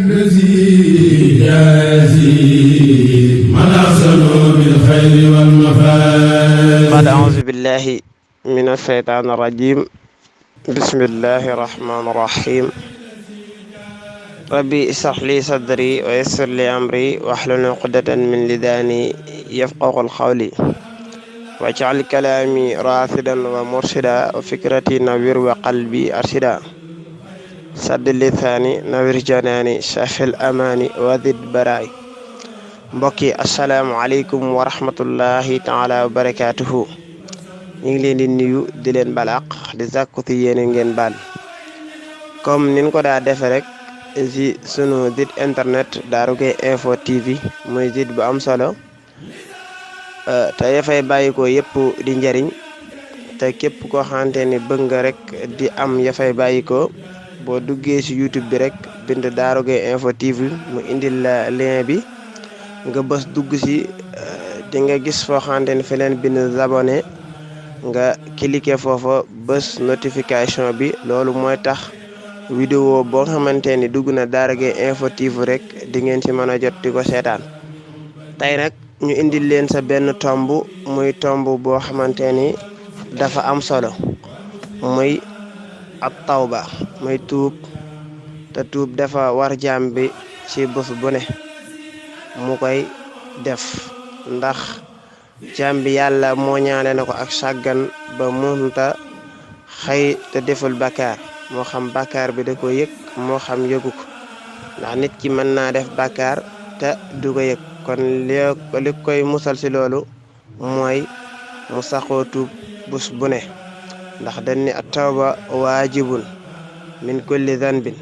الذي جازي من أحسن بالخير والمفاد. بعد أعوذ بالله من الشيطان الرجيم. بسم الله الرحمن الرحيم. ربي اشرح لي صدري ويسر لي أمري واحلل عقدة من لساني يفقهوا قولي واجعل كلامي راشدا ومرشدا وفكرتي نوير وقلبي أرشدا sadd lisaani nawir janaani safil amaani wadid baraay. mbokki asalaamualeykum wa rahmatullahi taala wa barakaatuhu. ñu ngi leen di nuyu di leen balaq di sàkku ci yéen ngeen baal comme nin ko daa defe rek ci sunu site internet Daaru Gaye info tv muy site bu am solo te yafay bàyyi ko yëpp di njariñ te képp koo xamante ni bëgg nga rek di am yafay bàyyi ko boo duggee ci YouTube bi rek bind Daaru Gaye info TV mu indil la lien bi nga bës dugg ci di nga gis foo xamante ni fi leen bind abonné nga cliquer foofa bës notification bi. loolu mooy tax vidéo boo xamante ni dugg na Daaru Gaye info TV rek di ngeen ci mën a jot di ko seetaan. tey nag ñu indil leen sa benn tomb muy tomb boo xamante ni dafa am solo muy at tawba muy tuub te tuub dafa war jaam bi ci bés bu ne mu koy def ndax jaam bi yàlla moo ñaale na ko ak sàggan ba munta xëy te deful bakkaar moo xam bakkaar bi da ko yëg moo xam yëgu ko ndax nit ki mën naa def bakkaar te du ko yëg kon li koy musal ci loolu mooy mu saxoo tuub bés bu ne ndax dañ ni at-tawba waajibun min kulli zanbin.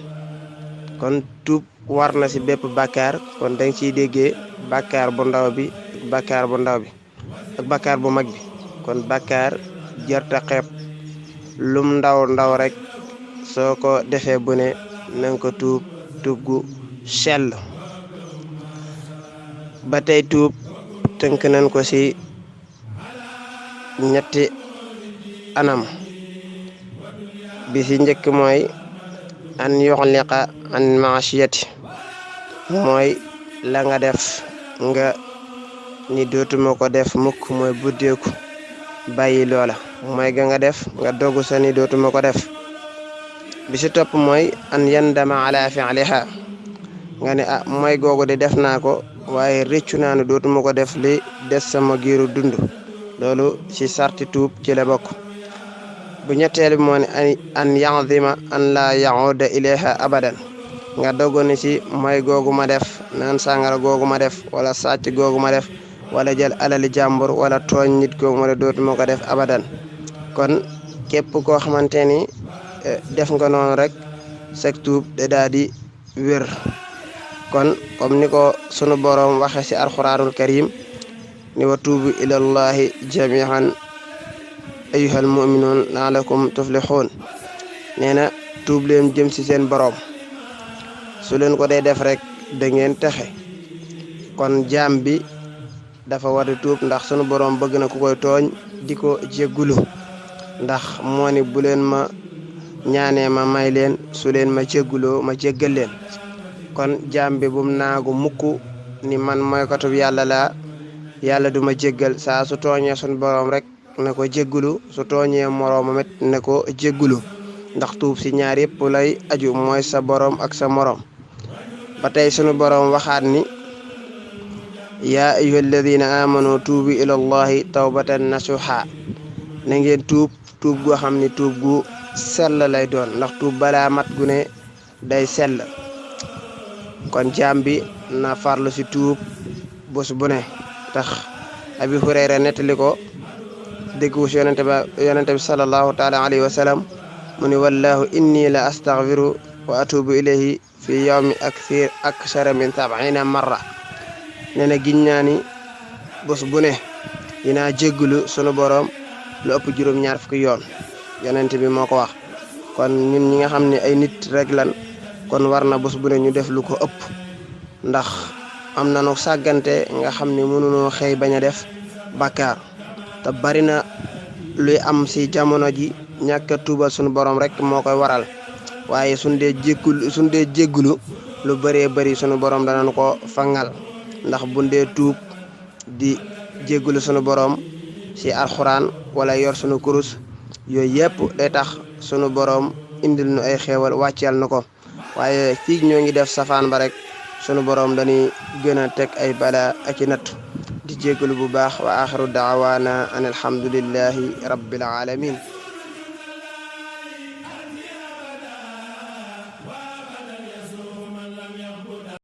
kon tuub war na ci bépp bàkkaar kon dañ ciy déggee bàkkaar bu ndaw bi ak bàkkaar bu ndaw bi ak bàkkaar bu mag bi. kon bàkkaar jarta xeeb lum ndaw ndaw rek soo ko defee bu ne nanga ko tuub tuub gu sell. ba tey tuub tënk nañ ko ci ñetti anam bi ci njëkk mooy an yuxliqa an maasiyati mooy la nga def nga ni dootuma ko def mukk mooy buddeeku bàyyi loola mooy ga nga def nga dogu sa ni dootuma ko def. bi ci topp mooy an yandama ala fi'liha nga ne mooy googu de def naa ko waaye rëccu naa ne dootuma ko def li des sama giiru dund. loolu ci sarti tuub ci la bokk. bu ñetteel bi moo ne an yanzima an la yauda ilayha abadan nga dogu ni ci mooy googu ma def naan sàngara googu ma def wala sàcc googu ma def wala jël alali jàmbur wala tooñ nit googu ma def dootuma ko def abadan. kon képp koo xamante ni def nga noonu rek sag tuub da daa di wér. kon comme ni ko sunu boroom waxe ci alxuraanul karim ni wa tuubu ilallahi jamihan ayyuhal mu'minuun la'allakum tuflixuun. nee na tuub leen jëm ci seen boroom su leen ko dee def rek da ngeen texe. kon jaam bi dafa war di tuub ndax sunu boroom bëgg na ku koy tooñ di ko jéggulu ndax moo ni bu leen ma ñaanee ma may leen su leen ma jégguloo ma jéggal leen. kon jaam bi bum naagu mukk ni man mooy katub yàlla laa yàlla duma jéggal. saa su tooñee sunu boroom rek na ko jéggulu su tooñee moroomam it na ko jéggulu ndax tuub ci ñaar yëpp lay aju mooy sa boroom ak sa moroom. ba tey sunu boroom waxaat ni yaa ayyuhal ladina amanu tuubu ilallahi tawbatan nasuha na ngeen tuub tuub goo xam ni tuub gu sell lay doon ndax tuub balaa mat gu ne day sell. kon jaam bi na farlu ci tuub bés bu ne tax Abi Hurayra nettali ko dégg wu ci yonente bi sallallahu taala alayhi wa sallam mu ni wallahu inni la astaghfiru wa atubu ilayhi fi yawmi aksara min 70 marra. nee na giñ naa ni bés bu ne dinaa jéggulu sunu boroom lu ëpp juróom-ñaar fukki yoon yonente bi moo ko wax. kon ñun ñi nga xam ne ay nit rek lan kon war na bés bu ne ñu def lu ko ëpp ndax am na nu sàggante nga xam ne mënunoo xëy bañ a def bàkkaar te bari na luy am ci jamono ji ñàkk a tuubal sunu borom rek moo koy waral waaye suñ dee jéggulu lu bëree bëri sunu borom danañ ko fangal ndax buñ dee tuub di jéggulu sunu borom ci alxuraan wala yor sunu kurus yooyu yëpp day tax sunu borom indil nu ay xéewal wàcceel na ko waaye fii ñoo ngi def safaan ba rek sunu borom dañuy gën a teg ay bala ak i natt di jégalu bu baax wa axiru daawaana an alhamdulillahi rabbil alamin